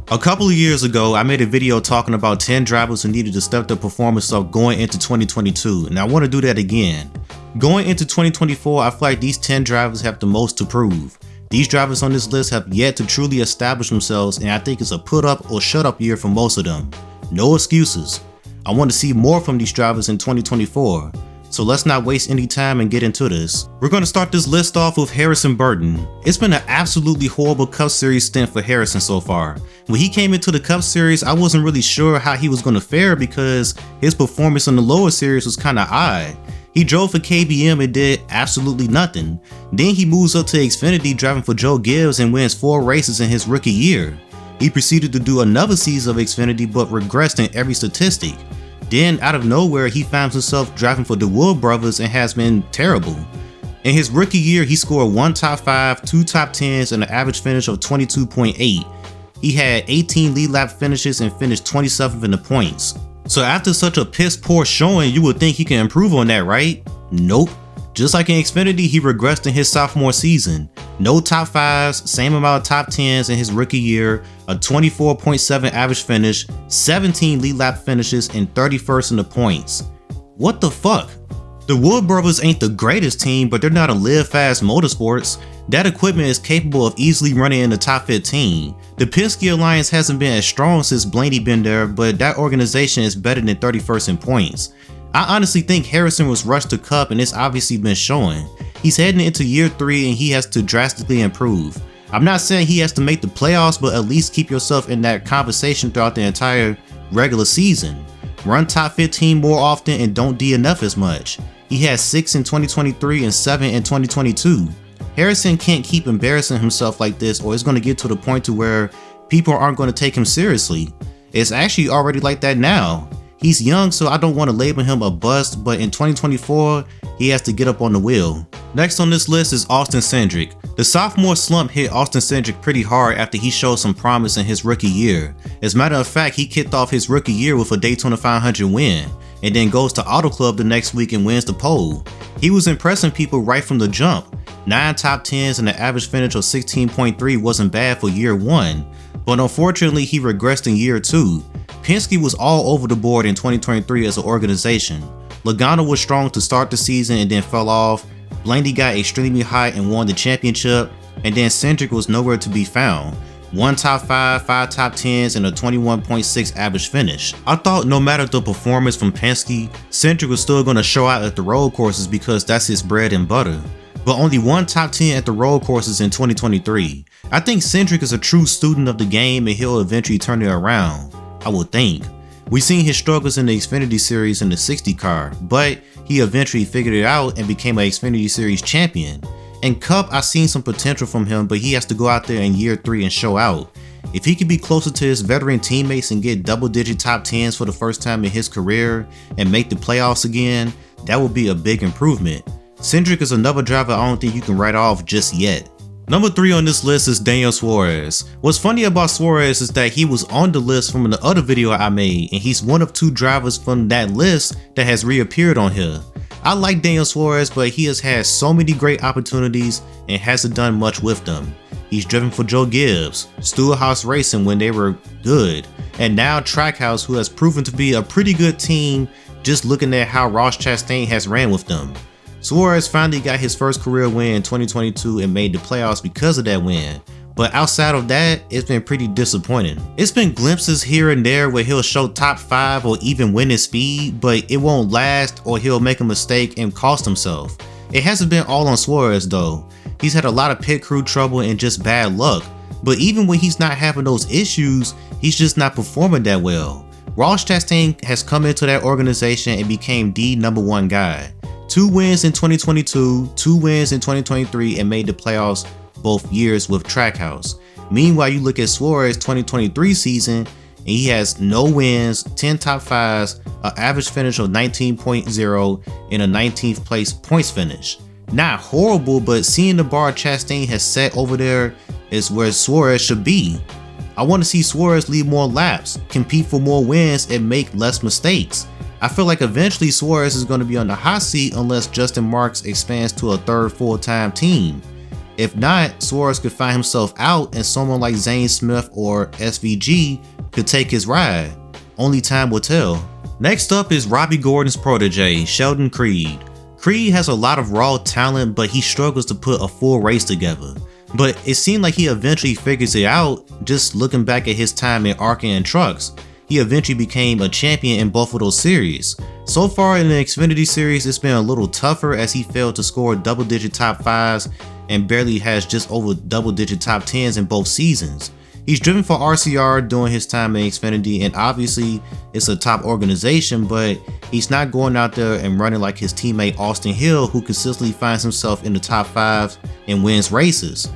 A couple of years ago, I made a video talking about 10 drivers who needed to step their performance up going into 2022, and I want to do that again. Going into 2024, I feel like these 10 drivers have the most to prove. These drivers on this list have yet to truly establish themselves, and I think it's a put up or shut up year for most of them. No excuses. I want to see more from these drivers in 2024. So let's not waste any time and get into this. We're going to start this list off with Harrison Burton. It's been an absolutely horrible Cup Series stint for Harrison so far. When he came into the Cup Series, I wasn't really sure how he was going to fare because his performance in the lower series was kind of odd. He drove for KBM and did absolutely nothing. Then he moves up to Xfinity driving for Joe Gibbs and wins 4 races in his rookie year. He proceeded to do another season of Xfinity but regressed in every statistic. Then out of nowhere, he finds himself driving for the Wood brothers and has been terrible. In his rookie year, he scored 1 top 5, 2 top 10s, and an average finish of 22.8. He had 18 lead lap finishes and finished 27th in the points. So after such a piss poor showing, you would think he can improve on that, right? Nope. Just like in Xfinity, he regressed in his sophomore season. No top 5s, same amount of top 10s in his rookie year, a 24.7 average finish, 17 lead lap finishes, and 31st in the points. What the fuck? The Wood brothers ain't the greatest team, but they're not a live fast Motorsports. That equipment is capable of easily running in the top 15. The Penske Alliance hasn't been as strong since Blaney been there, but that organization is better than 31st in points. I honestly think Harrison was rushed to Cup, and it's obviously been showing. He's heading into year 3 and he has to drastically improve. I'm not saying he has to make the playoffs, but at least keep yourself in that conversation throughout the entire regular season. Run top 15 more often and don't DNF as much. He had 6 in 2023 and 7 in 2022. Harrison can't keep embarrassing himself like this, or it's going to get to the point to where people aren't going to take him seriously. It's actually already like that now. He's young, so I don't want to label him a bust, but in 2024, he has to get up on the wheel. Next on this list is Austin Cindric. The sophomore slump hit Austin Cindric pretty hard after he showed some promise in his rookie year. As a matter of fact, he kicked off his rookie year with a Daytona 500 win, and then goes to Auto Club the next week and wins the pole. He was impressing people right from the jump. 9 top 10s and an average finish of 16.3 wasn't bad for year 1, but unfortunately he regressed in year 2. Penske was all over the board in 2023 as an organization. Logano was strong to start the season and then fell off. Blaney got extremely high and won the championship, and then Cindric was nowhere to be found. 1 top 5, 5 top 10s, and a 21.6 average finish. I thought no matter the performance from Penske, Cindric was still going to show out at the road courses because that's his bread and butter. But only 1 top 10 at the road courses in 2023. I think Cindric is a true student of the game and he'll eventually turn it around, I would think. We've seen his struggles in the Xfinity Series in the 60 car, but he eventually figured it out and became an Xfinity Series champion. In Cup, I've seen some potential from him, but he has to go out there in year 3 and show out. If he could be closer to his veteran teammates and get double-digit top 10s for the first time in his career and make the playoffs again, that would be a big improvement. Cindric is another driver I don't think you can write off just yet. Number 3 on this list is Daniel Suarez. What's funny about Suarez is that he was on the list from the other video I made, and he's one of 2 drivers from that list that has reappeared on here. I like Daniel Suarez, but he has had so many great opportunities and hasn't done much with them. He's driven for Joe Gibbs, Stewart-Haas Racing when they were good, and now Trackhouse, who has proven to be a pretty good team just looking at how Ross Chastain has ran with them. Suarez finally got his first career win in 2022 and made the playoffs because of that win. But outside of that, it's been pretty disappointing. It's been glimpses here and there where he'll show top 5 or even win his speed, but it won't last or he'll make a mistake and cost himself. It hasn't been all on Suarez though. He's had a lot of pit crew trouble and just bad luck. But even when he's not having those issues, he's just not performing that well. Ross Chastain has come into that organization and became the #1 guy. 2 wins in 2022, 2 wins in 2023, and made the playoffs both years with Trackhouse. Meanwhile, you look at Suarez' 2023 season, and he has no wins, 10 top 5s, an average finish of 19.0, and a 19th place points finish. Not horrible, but seeing the bar Chastain has set over there is where Suarez should be. I want to see Suarez lead more laps, compete for more wins, and make less mistakes. I feel like eventually Suarez is going to be on the hot seat unless Justin Marks expands to a 3rd full-time team. If not, Suarez could find himself out and someone like Zane Smith or SVG could take his ride. Only time will tell. Next up is Robbie Gordon's protege, Sheldon Creed. Creed has a lot of raw talent, but he struggles to put a full race together. But it seemed like he eventually figures it out. Just looking back at his time in ARCA and trucks, he eventually became a champion in both of those series. So far in the Xfinity series, it's been a little tougher as he failed to score double-digit top 5s and barely has just over double-digit top 10s in both seasons. He's driven for RCR during his time in Xfinity, and obviously it's a top organization, but he's not going out there and running like his teammate Austin Hill, who consistently finds himself in the top 5s and wins races.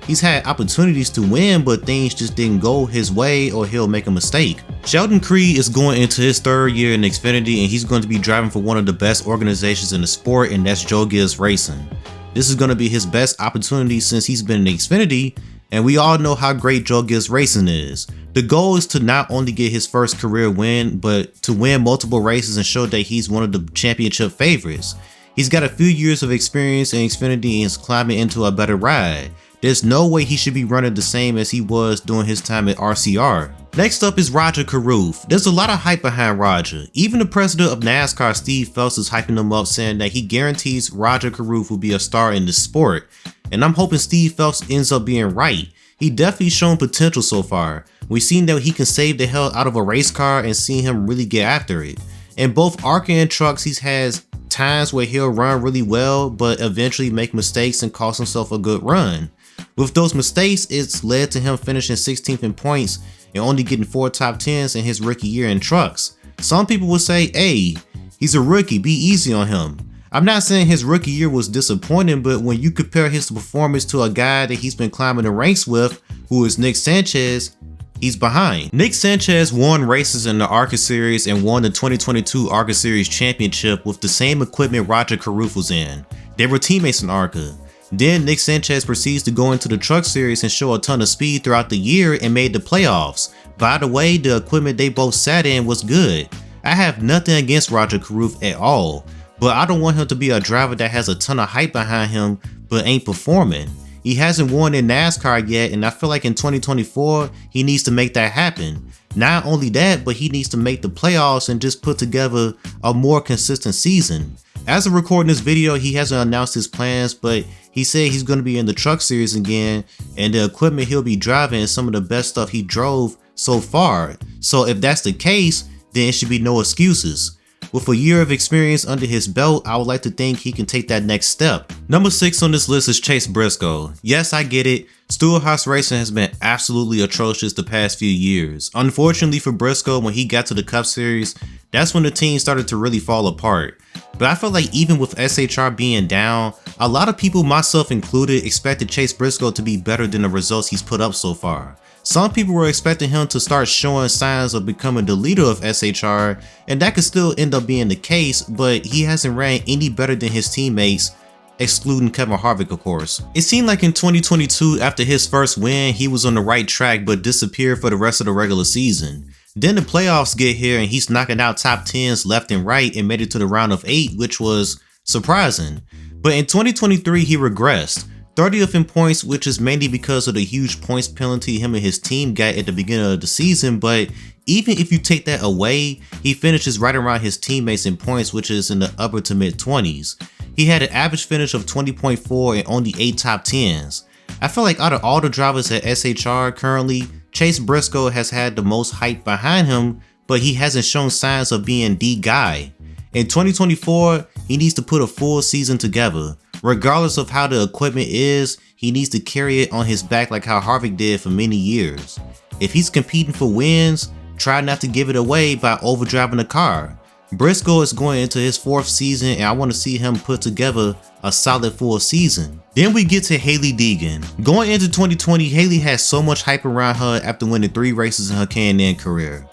He's had opportunities to win, but things just didn't go his way or he'll make a mistake. Sheldon Creed is going into his 3rd year in Xfinity, and he's going to be driving for one of the best organizations in the sport, and that's Yeetus Racing. This is going to be his best opportunity since he's been in Xfinity, and we all know how great Yeetus Racing is. The goal is to not only get his first career win, but to win multiple races and show that he's one of the championship favorites. He's got a few years of experience in Xfinity and is climbing into a better ride. There's no way he should be running the same as he was during his time at RCR. Next up is Roger Karu. There's a lot of hype behind Roger. Even the president of NASCAR, Steve Phelps, is hyping him up, saying that he guarantees Roger Karu will be a star in the sport. And I'm hoping Steve Phelps ends up being right. He definitely shown potential so far. We've seen that he can save the hell out of a race car and seen him really get after it. In both ARCA and trucks, he's has times where he'll run really well, but eventually make mistakes and cost himself a good run. With those mistakes, it's led to him finishing 16th in points and only getting 4 top 10s in his rookie year in trucks. Some people would say, hey, he's a rookie, be easy on him. I'm not saying his rookie year was disappointing, but when you compare his performance to a guy that he's been climbing the ranks with, who is Nick Sanchez, he's behind. Nick Sanchez won races in the ARCA Series and won the 2022 ARCA Series Championship with the same equipment Roger Karu was in. They were teammates in ARCA. Then Nick Sanchez proceeds to go into the truck series and show a ton of speed throughout the year and made the playoffs. By the way, the equipment they both sat in was good. I have nothing against Roger Karu at all, but I don't want him to be a driver that has a ton of hype behind him but ain't performing. He hasn't won in NASCAR yet, and I feel like in 2024 he needs to make that happen. Not only that, but he needs to make the playoffs and just put together a more consistent season. As of recording this video, he hasn't announced his plans, but he said he's going to be in the truck series again, and the equipment he'll be driving is some of the best stuff he drove so far. So if that's the case, then it should be no excuses. With a year of experience under his belt, I would like to think he can take that next step. Number 6 on this list is Chase Briscoe. Yes, I get it. Stewart-Haas Racing has been absolutely atrocious the past few years. Unfortunately for Briscoe, when he got to the Cup Series, that's when the team started to really fall apart. But I feel like even with SHR being down, a lot of people, myself included, expected Chase Briscoe to be better than the results he's put up so far. Some people were expecting him to start showing signs of becoming the leader of SHR, and that could still end up being the case, but he hasn't ran any better than his teammates, excluding Kevin Harvick, of course. It seemed like in 2022, after his first win, he was on the right track but disappeared for the rest of the regular season. Then the playoffs get here and he's knocking out top 10s left and right and made it to the round of 8, which was surprising. But in 2023, he regressed. 30th in points, which is mainly because of the huge points penalty him and his team got at the beginning of the season, but even if you take that away, he finishes right around his teammates in points, which is in the upper to mid 20s. He had an average finish of 20.4 and only 8 top 10s. I feel like out of all the drivers at SHR currently, Chase Briscoe has had the most hype behind him, but he hasn't shown signs of being the guy. In 2024, he needs to put a full season together. Regardless of how the equipment is, he needs to carry it on his back like how Harvick did for many years. If he's competing for wins, try not to give it away by overdriving the car. Briscoe is going into his 4th season and I want to see him put together a solid full season. Then we get to Hailie Deegan. Going into 2020, Hailie had so much hype around her after winning 3 races in her K&N career.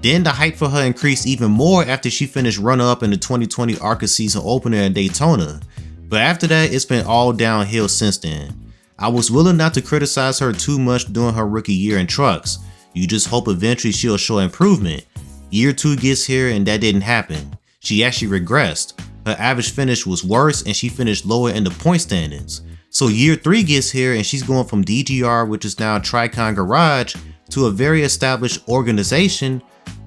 Then the hype for her increased even more after she finished runner-up in the 2020 ARCA season opener in Daytona. But after that, it's been all downhill since then. I was willing not to criticize her too much during her rookie year in trucks. You just hope eventually she'll show improvement. Year 2 gets here and that didn't happen. She actually regressed. Her average finish was worse and she finished lower in the point standings. So year 3 gets here and she's going from DGR, which is now Tricon Garage, to a very established organization,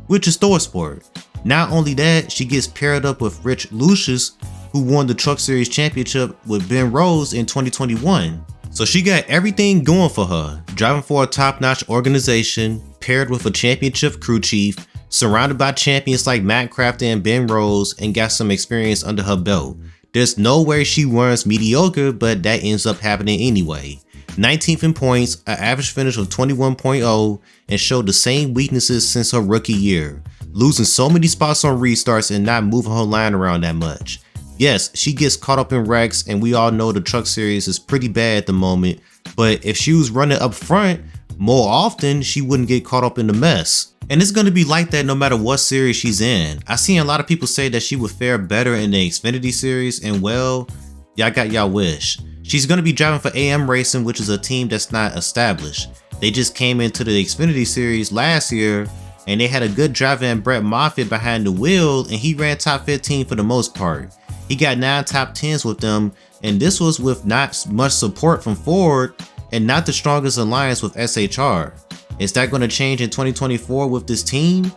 which is ThorSport. Not only that, she gets paired up with Rich Lucius, who won the Truck Series Championship with Ben Rose in 2021. So she got everything going for her, driving for a top-notch organization, paired with a championship crew chief, surrounded by champions like Matt Crafton and Ben Rose, and got some experience under her belt. There's no way she runs mediocre, but that ends up happening anyway. 19th in points, an average finish of 21.0, and showed the same weaknesses since her rookie year, losing so many spots on restarts and not moving her line around that much. Yes, she gets caught up in wrecks, and we all know the Truck Series is pretty bad at the moment, but if she was running up front more often, she wouldn't get caught up in the mess. And it's going to be like that no matter what series she's in. I seen a lot of people say that she would fare better in the Xfinity series, and well, y'all got y'all wish. She's going to be driving for AM Racing, which is a team that's not established. They just came into the Xfinity series last year, and they had a good driver in Brett Moffitt behind the wheel, and he ran top 15 for the most part. He got 9 top 10s with them, and this was with not much support from Ford and not the strongest alliance with SHR. Is that going to change in 2024 with this team?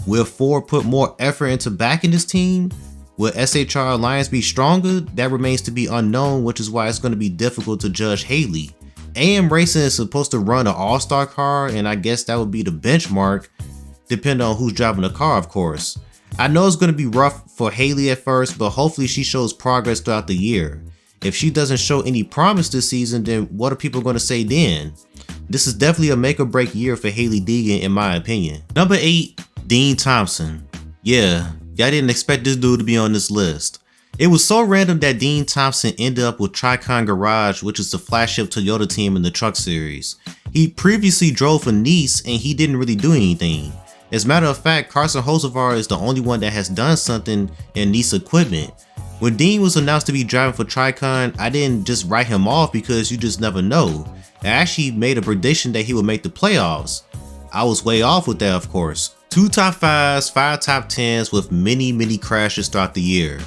Will Ford put more effort into backing this team? Will SHR alliance be stronger? That remains to be unknown, which is why it's going to be difficult to judge Hailie. AM Racing is supposed to run an all-star car, and I guess that would be the benchmark, depending on who's driving the car, of course. I know it's going to be rough for Hailie at first, but hopefully she shows progress throughout the year. If she doesn't show any promise this season, then what are people going to say then? This is definitely a make or break year for Hailie Deegan in my opinion. Number 8, Dean Thompson. Yeah, y'all didn't expect this dude to be on this list. It was so random that Dean Thompson ended up with Tricon Garage, which is the flagship Toyota team in the Truck Series. He previously drove for Nice and he didn't really do anything. As a matter of fact, Carson Hocevar is the only one that has done something in Nice equipment. When Dean was announced to be driving for Tricon, I didn't just write him off because you just never know. I actually made a prediction that he would make the playoffs. I was way off with that, of course. 2 top 5s, 5 top 10s with many crashes throughout the year.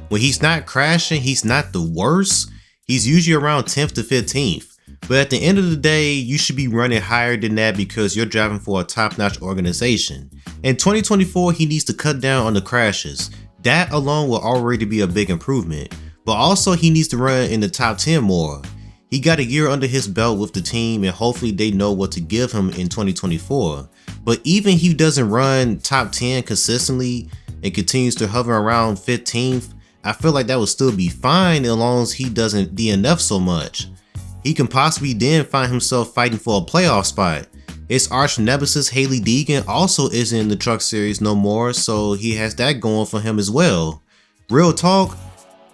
When he's not crashing, he's not the worst. He's usually around 10th to 15th. But at the end of the day, you should be running higher than that because you're driving for a top-notch organization. In 2024, he needs to cut down on the crashes. That alone will already be a big improvement. But also he needs to run in the top 10 more. He got a year under his belt with the team and hopefully they know what to give him in 2024. But even if he doesn't run top 10 consistently and continues to hover around 15th, I feel like that would still be fine as long as he doesn't DNF so much. He can possibly then find himself fighting for a playoff spot. His arch nemesis Hailie Deegan also isn't in the Truck Series no more, so he has that going for him as well. Real talk,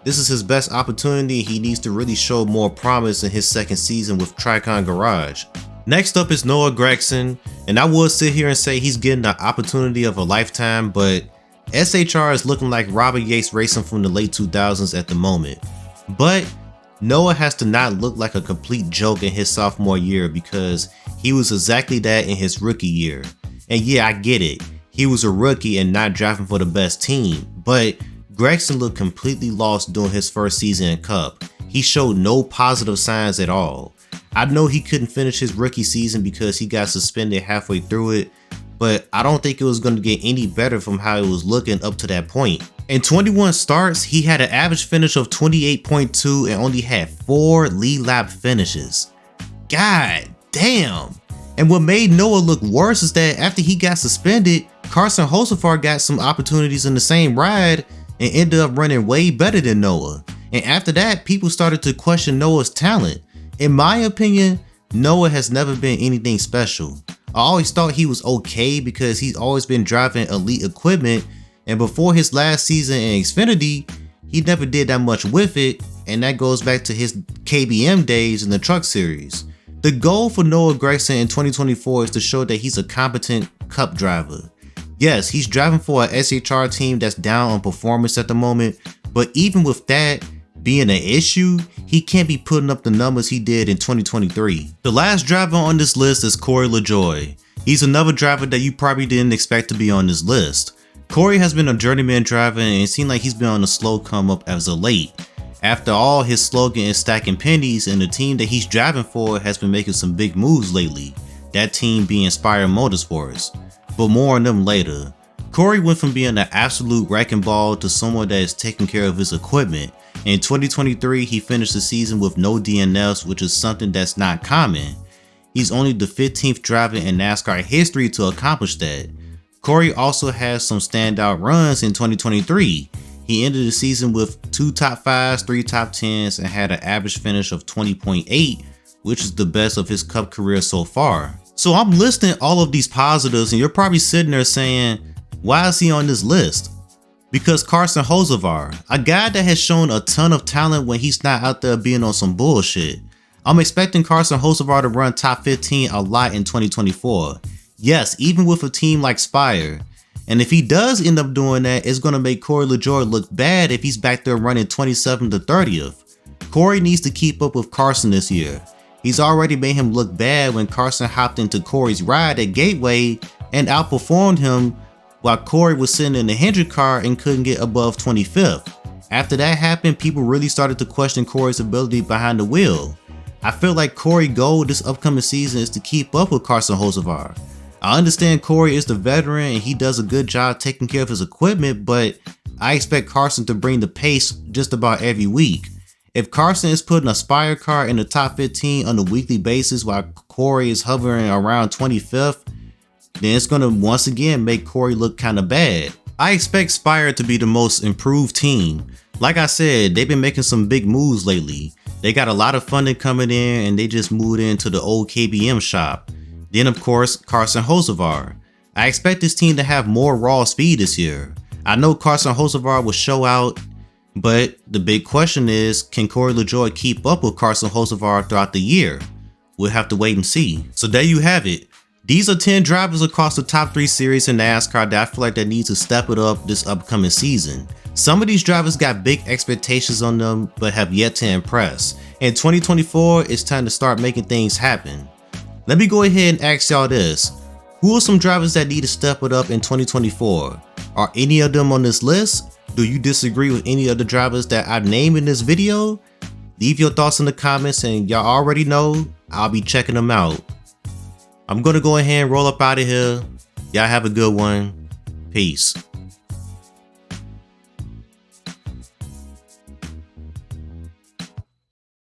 this is his best opportunity. He needs to really show more promise in his second season with Tricon Garage. Next up is Noah Gragson, and I would sit here and say he's getting the opportunity of a lifetime, but SHR is looking like Robert Yates Racing from the late 2000s at the moment. But Noah has to not look like a complete joke in his sophomore year because he was exactly that in his rookie year. And yeah, I get it. He was a rookie and not driving for the best team, but Gragson looked completely lost during his first season in Cup. He showed no positive signs at all. I know he couldn't finish his rookie season because he got suspended halfway through it, but I don't think it was going to get any better from how it was looking up to that point. In 21 starts, he had an average finish of 28.2 and only had 4 lead lap finishes. God damn. And what made Noah look worse is that after he got suspended, Carson Hocevar got some opportunities in the same ride and ended up running way better than Noah. And after that, people started to question Noah's talent. In my opinion, Noah has never been anything special. I always thought he was okay because he's always been driving elite equipment, and before his last season in Xfinity, he never did that much with it, and that goes back to his KBM days in the Truck Series. The goal for Noah Gragson in 2024 is to show that he's a competent Cup driver. Yes, he's driving for a SHR team that's down on performance at the moment, but even with that being an issue, he can't be putting up the numbers he did in 2023. The last driver on this list is Cory LaJoie. He's another driver that you probably didn't expect to be on this list. Cory has been a journeyman driver and it seemed like he's been on a slow come up as of late. After all, his slogan is stacking pennies, and the team that he's driving for has been making some big moves lately, that team being Spire Motorsports, but more on them later. Cory went from being an absolute wrecking ball to someone that is taking care of his equipment. In 2023, he finished the season with no DNFs, which is something that's not common. He's only the 15th driver in NASCAR history to accomplish that. Cory also has some standout runs in 2023. He ended the season with 2 top 5s, 3 top 10s, and had an average finish of 20.8, which is the best of his Cup career so far. So I'm listing all of these positives, and you're probably sitting there saying, why is he on this list? Because Carson Hocevar, a guy that has shown a ton of talent when he's not out there being on some bullshit. I'm expecting Carson Hocevar to run top 15 a lot in 2024. Yes, even with a team like Spire. And if he does end up doing that, it's going to make Cory LaJoie look bad if he's back there running 27th to 30th. Cory needs to keep up with Carson this year. He's already made him look bad when Carson hopped into Cory's ride at Gateway and outperformed him while Cory was sitting in the Hendrick car and couldn't get above 25th. After that happened, people really started to question Cory's ability behind the wheel. I feel like Cory's goal this upcoming season is to keep up with Carson Hocevar. I understand Cory is the veteran and he does a good job taking care of his equipment, but I expect Carson to bring the pace just about every week. If Carson is putting a Spire car in the top 15 on a weekly basis while Cory is hovering around 25th, then it's going to once again make Cory look kind of bad. I expect Spire to be the most improved team. Like I said, they've been making some big moves lately. They got a lot of funding coming in and they just moved into the old KBM shop. Then of course, Carson Hocevar. I expect this team to have more raw speed this year. I know Carson Hocevar will show out, but the big question is, can Cory LaJoie keep up with Carson Hocevar throughout the year? We'll have to wait and see. So there you have it. These are 10 drivers across the top 3 series in NASCAR that I feel like they need to step it up this upcoming season. Some of these drivers got big expectations on them, but have yet to impress. In 2024, it's time to start making things happen. Let me go ahead and ask y'all this. Who are some drivers that need to step it up in 2024? Are any of them on this list? Do you disagree with any of the drivers that I named in this video? Leave your thoughts in the comments, and y'all already know I'll be checking them out. I'm gonna go ahead and roll up out of here. Y'all have a good one. Peace.